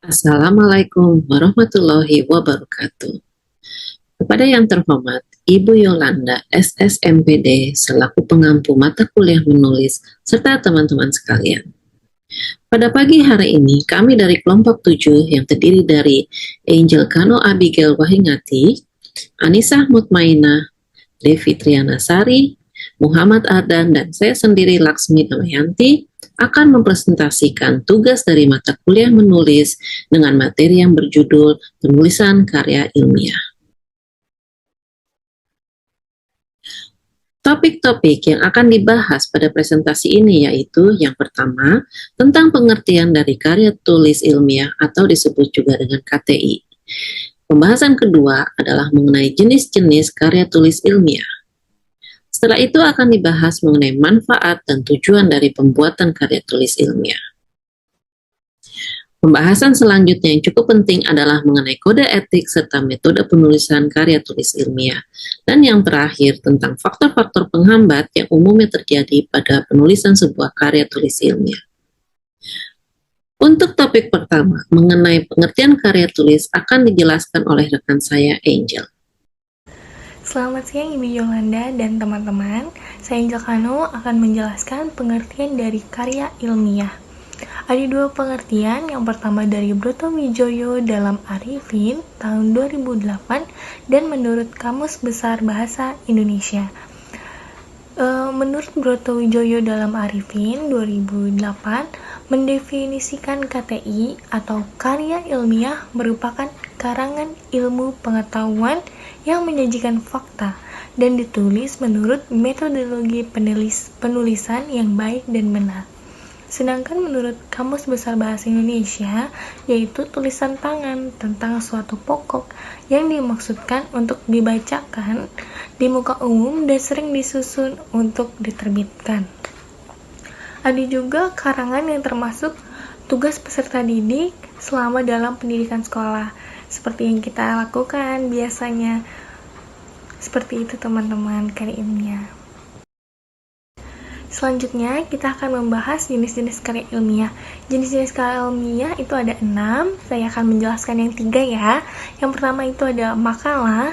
Assalamualaikum warahmatullahi wabarakatuh. Kepada yang terhormat, Ibu Yolanda, SSMPD, selaku pengampu mata kuliah menulis, serta teman-teman sekalian. Pada pagi hari ini, kami dari kelompok 7 yang terdiri dari Angel Kano Abigail Wahingati, Anissa Mutmainah, Devi Triana Sari, Muhammad Adan, dan saya sendiri Laksmi Damayanti akan mempresentasikan tugas dari mata kuliah menulis dengan materi yang berjudul penulisan karya ilmiah. Topik-topik yang akan dibahas pada presentasi ini yaitu yang pertama, tentang pengertian dari karya tulis ilmiah atau disebut juga dengan KTI. Pembahasan kedua adalah mengenai jenis-jenis karya tulis ilmiah. Setelah itu akan dibahas mengenai manfaat dan tujuan dari pembuatan karya tulis ilmiah. Pembahasan selanjutnya yang cukup penting adalah mengenai kode etik serta metode penulisan karya tulis ilmiah. Dan yang terakhir tentang faktor-faktor penghambat yang umumnya terjadi pada penulisan sebuah karya tulis ilmiah. Untuk topik pertama, mengenai pengertian karya tulis akan dijelaskan oleh rekan saya, Angel. Selamat siang Ibu Yolanda dan teman-teman. Saya Angel Kano akan menjelaskan pengertian dari karya ilmiah. Ada dua pengertian, yang pertama dari Broto Wijoyo dalam Arifin tahun 2008 dan menurut Kamus Besar Bahasa Indonesia. Menurut Broto Wijoyo dalam Arifin 2008 mendefinisikan KTI atau karya ilmiah merupakan karangan ilmu pengetahuan yang menyajikan fakta dan ditulis menurut metodologi penulisan yang baik dan benar. Sedangkan menurut Kamus Besar Bahasa Indonesia, yaitu tulisan tangan tentang suatu pokok yang dimaksudkan untuk dibacakan di muka umum dan sering disusun untuk diterbitkan. Ada juga karangan yang termasuk tugas peserta didik selama dalam pendidikan sekolah, seperti yang kita lakukan biasanya. Seperti itu teman-teman karya ilmiah. Selanjutnya, kita akan membahas jenis-jenis karya ilmiah. Jenis-jenis karya ilmiah itu ada 6. Saya akan menjelaskan yang 3 ya. Yang pertama itu ada makalah,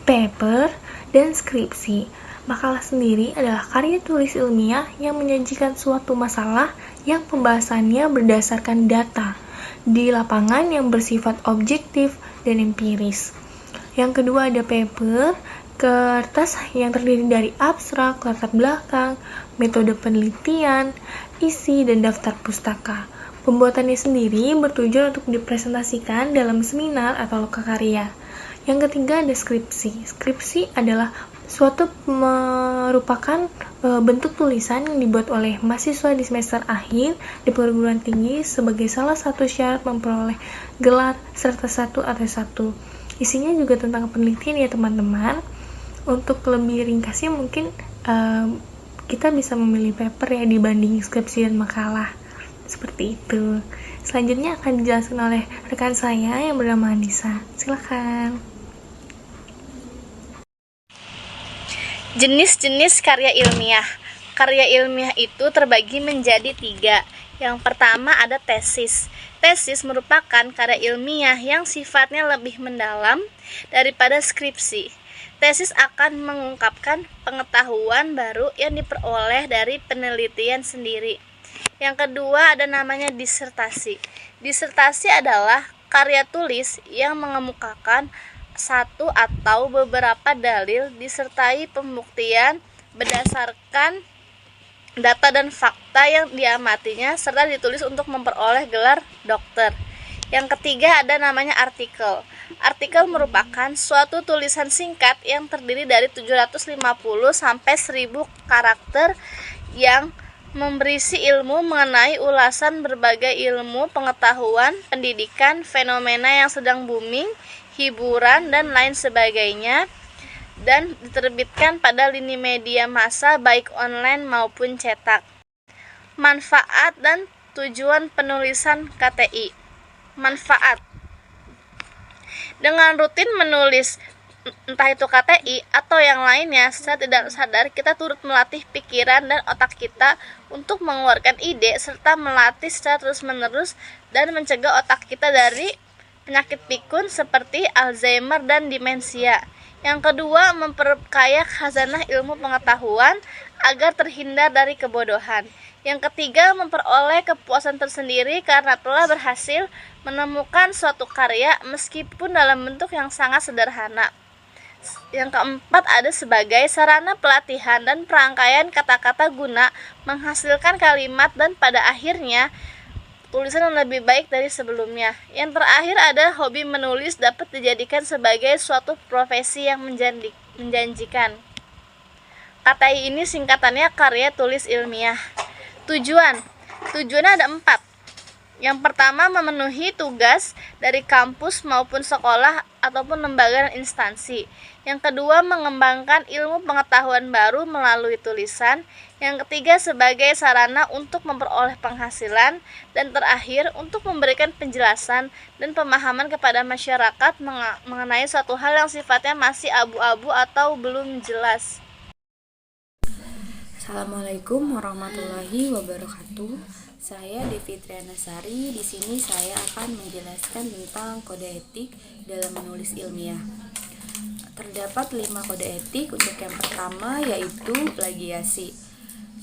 paper, dan skripsi. Makalah sendiri adalah karya tulis ilmiah yang menyajikan suatu masalah yang pembahasannya berdasarkan data di lapangan yang bersifat objektif dan empiris. Yang kedua ada paper, kertas yang terdiri dari abstrak, latar belakang, metode penelitian, isi, dan daftar pustaka. Pembuatannya sendiri bertujuan untuk dipresentasikan dalam seminar atau lokakarya. Yang ketiga ada skripsi. Skripsi adalah suatu merupakan bentuk tulisan yang dibuat oleh mahasiswa di semester akhir di perguruan tinggi sebagai salah satu syarat memperoleh gelar serta 1 atau 1. Isinya juga tentang penelitian ya teman-teman. Untuk lebih ringkasnya mungkin kita bisa memilih paper ya dibanding skripsi dan makalah. Seperti itu. Selanjutnya akan dijelaskan oleh rekan saya yang bernama Anissa. Silakan. Jenis-jenis karya ilmiah. Karya ilmiah itu terbagi menjadi 3. Yang pertama ada tesis. Tesis merupakan karya ilmiah yang sifatnya lebih mendalam daripada skripsi. Tesis akan mengungkapkan pengetahuan baru yang diperoleh dari penelitian sendiri. Yang kedua ada namanya disertasi. Disertasi adalah karya tulis yang mengemukakan satu atau beberapa dalil disertai pembuktian berdasarkan data dan fakta yang diamatinya serta ditulis untuk memperoleh gelar dokter. Yang ketiga ada namanya artikel. Artikel merupakan suatu tulisan singkat yang terdiri dari 750 sampai 1000 karakter yang berisi ilmu mengenai ulasan berbagai ilmu pengetahuan, pendidikan, fenomena yang sedang booming, hiburan, dan lain sebagainya, dan diterbitkan pada lini media massa baik online maupun cetak. Manfaat dan tujuan penulisan KTI. Manfaat: dengan rutin menulis entah itu KTI atau yang lainnya, secara tidak sadar kita turut melatih pikiran dan otak kita untuk mengeluarkan ide serta melatih secara terus-menerus dan mencegah otak kita dari penyakit pikun seperti Alzheimer dan demensia. Yang kedua, memperkaya khazanah ilmu pengetahuan agar terhindar dari kebodohan. Yang ketiga, memperoleh kepuasan tersendiri karena telah berhasil menemukan suatu karya meskipun dalam bentuk yang sangat sederhana. Yang keempat, ada sebagai sarana pelatihan dan perangkaian kata-kata guna menghasilkan kalimat dan pada akhirnya tulisan yang lebih baik dari sebelumnya. Yang terakhir, ada hobi menulis dapat dijadikan sebagai suatu profesi yang menjanjikan. KTI ini singkatannya karya tulis ilmiah. Tujuannya ada 4. Yang pertama, memenuhi tugas dari kampus maupun sekolah ataupun lembaga dan instansi. Yang kedua, mengembangkan ilmu pengetahuan baru melalui tulisan. Yang ketiga, sebagai sarana untuk memperoleh penghasilan. Dan terakhir, untuk memberikan penjelasan dan pemahaman kepada masyarakat mengenai suatu hal yang sifatnya masih abu-abu atau belum jelas. Assalamualaikum warahmatullahi wabarakatuh. Saya Devi Trianasari. Di sini saya akan menjelaskan tentang kode etik dalam menulis ilmiah. Terdapat 5 kode etik. Untuk yang pertama yaitu plagiasi.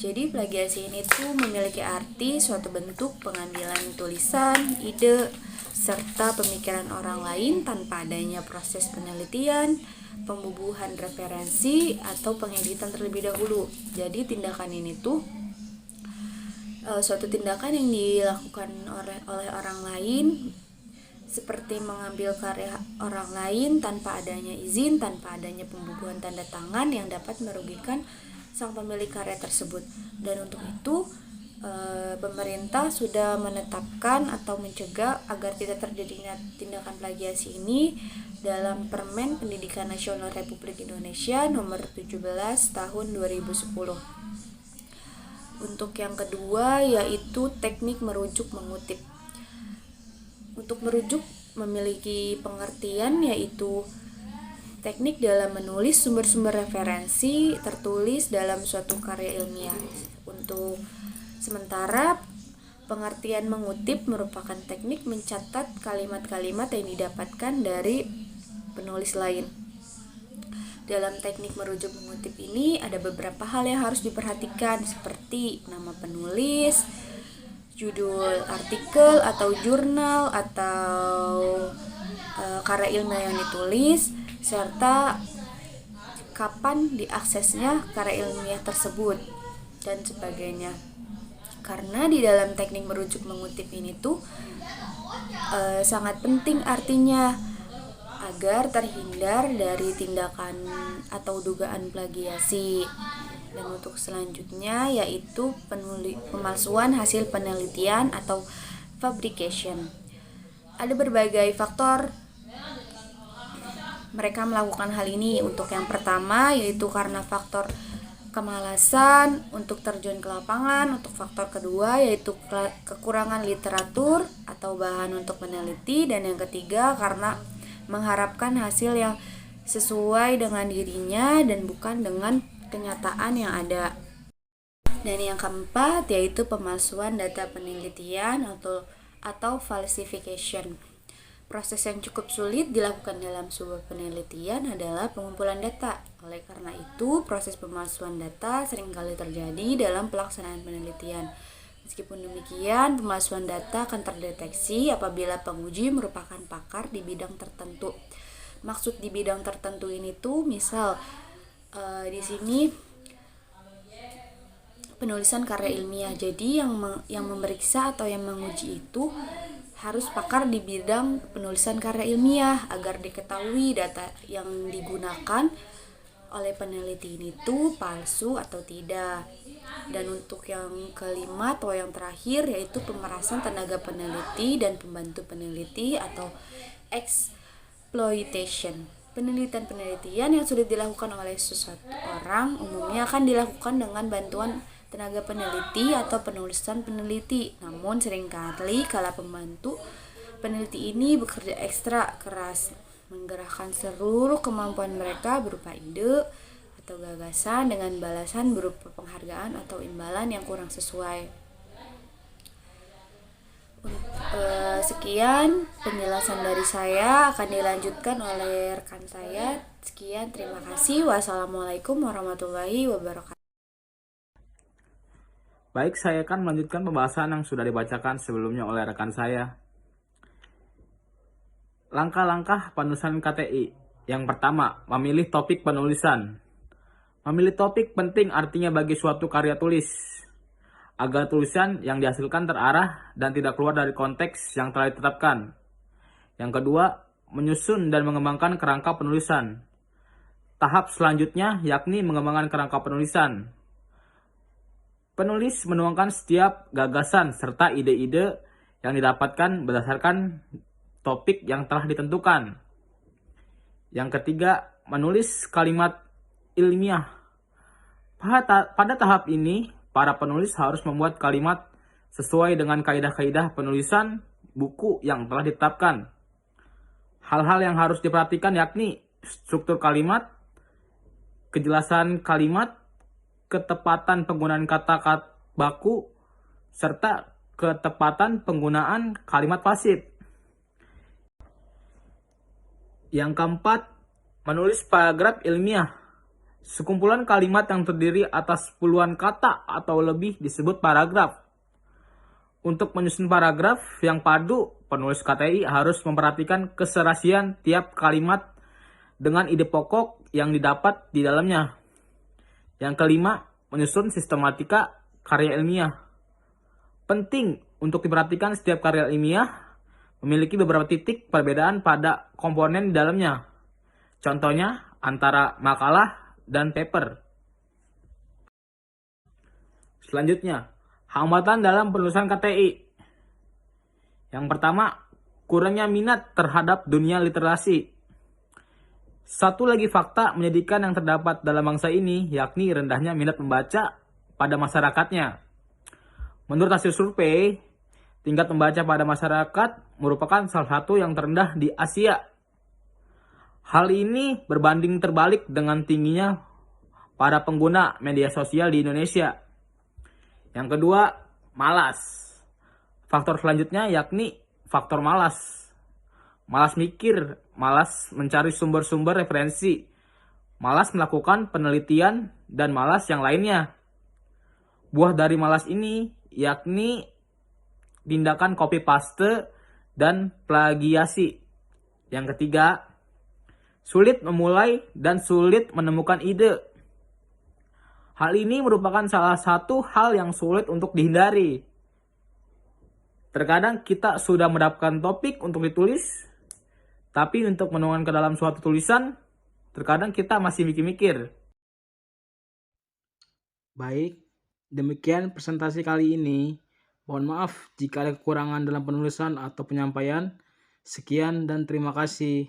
Jadi plagiasi ini tuh memiliki arti suatu bentuk pengambilan tulisan, ide, serta pemikiran orang lain tanpa adanya proses penelitian, pembubuhan referensi, atau pengeditan terlebih dahulu. Jadi tindakan ini tuh suatu tindakan yang dilakukan oleh orang lain, seperti mengambil karya orang lain tanpa adanya izin, tanpa adanya pembubuhan tanda tangan yang dapat merugikan sang pemilik karya tersebut. Dan untuk itu pemerintah sudah menetapkan atau mencegah agar tidak terjadinya tindakan plagiasi ini dalam Permen Pendidikan Nasional Republik Indonesia nomor 17 tahun 2010. Untuk yang kedua yaitu teknik merujuk mengutip. Untuk merujuk memiliki pengertian yaitu teknik dalam menulis sumber-sumber referensi tertulis dalam suatu karya ilmiah. Untuk sementara, pengertian mengutip merupakan teknik mencatat kalimat-kalimat yang didapatkan dari penulis lain. Dalam teknik merujuk mengutip ini ada beberapa hal yang harus diperhatikan seperti nama penulis, judul artikel atau jurnal atau karya ilmiah yang ditulis, serta kapan diaksesnya karya ilmiah tersebut dan sebagainya. Karena di dalam teknik merujuk mengutip ini tuh sangat penting artinya agar terhindar dari tindakan atau dugaan plagiasi. Dan untuk selanjutnya yaitu pemalsuan hasil penelitian atau fabrication. Ada berbagai faktor mereka melakukan hal ini. Untuk yang pertama yaitu karena faktor kemalasan untuk terjun ke lapangan. Untuk faktor kedua yaitu kekurangan literatur atau bahan untuk meneliti. Dan yang ketiga karena mengharapkan hasil yang sesuai dengan dirinya dan bukan dengan kenyataan yang ada. Dan yang keempat yaitu pemalsuan data penelitian atau falsification. Proses yang cukup sulit dilakukan dalam sebuah penelitian adalah pengumpulan data. Oleh karena itu, proses pemalsuan data seringkali terjadi dalam pelaksanaan penelitian. Meskipun demikian, pemalsuan data akan terdeteksi apabila penguji merupakan pakar di bidang tertentu. Maksud di bidang tertentu ini tuh misal di sini penulisan karya ilmiah. Jadi yang memeriksa atau yang menguji itu harus pakar di bidang penulisan karya ilmiah agar diketahui data yang digunakan oleh peneliti ini tuh palsu atau tidak. Dan untuk yang kelima atau yang terakhir yaitu pemerasan tenaga peneliti dan pembantu peneliti atau exploitation. Penelitian yang sulit dilakukan oleh sesuatu orang umumnya akan dilakukan dengan bantuan tenaga peneliti atau penulisan peneliti. Namun seringkali kala pembantu peneliti ini bekerja ekstra keras menggerakkan seluruh kemampuan mereka berupa ide atau gagasan dengan balasan berupa penghargaan atau imbalan yang kurang sesuai. Sekian penjelasan dari saya, akan dilanjutkan oleh rekan saya. Sekian, terima kasih. Wassalamualaikum warahmatullahi wabarakatuh. Baik, saya akan melanjutkan pembahasan yang sudah dibacakan sebelumnya oleh rekan saya. Langkah-langkah penulisan KTI. Yang pertama, memilih topik penulisan. Memilih topik penting artinya bagi suatu karya tulis, agar tulisan yang dihasilkan terarah dan tidak keluar dari konteks yang telah ditetapkan. Yang kedua, menyusun dan mengembangkan kerangka penulisan. Tahap selanjutnya yakni mengembangkan kerangka penulisan. Penulis menuangkan setiap gagasan serta ide-ide yang didapatkan berdasarkan topik yang telah ditentukan. Yang ketiga, menulis kalimat ilmiah. Pada tahap ini, para penulis harus membuat kalimat sesuai dengan kaidah-kaidah penulisan buku yang telah ditetapkan. Hal-hal yang harus diperhatikan yakni struktur kalimat, kejelasan kalimat, ketepatan penggunaan kata-kata baku, serta ketepatan penggunaan kalimat pasif. Yang keempat, menulis paragraf ilmiah. Sekumpulan kalimat yang terdiri atas puluhan kata atau lebih disebut paragraf. Untuk menyusun paragraf yang padu, penulis KTI harus memperhatikan keserasian tiap kalimat dengan ide pokok yang didapat di dalamnya. Yang kelima, menyusun sistematika karya ilmiah. Penting untuk diperhatikan setiap karya ilmiah memiliki beberapa titik perbedaan pada komponen di dalamnya. Contohnya antara makalah dan paper. Selanjutnya, hambatan dalam penulisan KTI. Yang pertama, kurangnya minat terhadap dunia literasi. Satu lagi fakta menyedihkan yang terdapat dalam bangsa ini, yakni rendahnya minat membaca pada masyarakatnya. Menurut hasil survei, tingkat membaca pada masyarakat merupakan salah satu yang terendah di Asia. Hal ini berbanding terbalik dengan tingginya para pengguna media sosial di Indonesia. Yang kedua, malas. Faktor selanjutnya yakni faktor malas. Malas mikir, malas mencari sumber-sumber referensi, malas melakukan penelitian, dan malas yang lainnya. Buah dari malas ini yakni tindakan copy paste dan plagiasi. Yang ketiga, sulit memulai dan sulit menemukan ide. Hal ini merupakan salah satu hal yang sulit untuk dihindari. Terkadang kita sudah mendapatkan topik untuk ditulis, tapi untuk menuangkan ke dalam suatu tulisan, terkadang kita masih mikir-mikir. Baik, demikian presentasi kali ini. Mohon maaf jika ada kekurangan dalam penulisan atau penyampaian. Sekian dan terima kasih.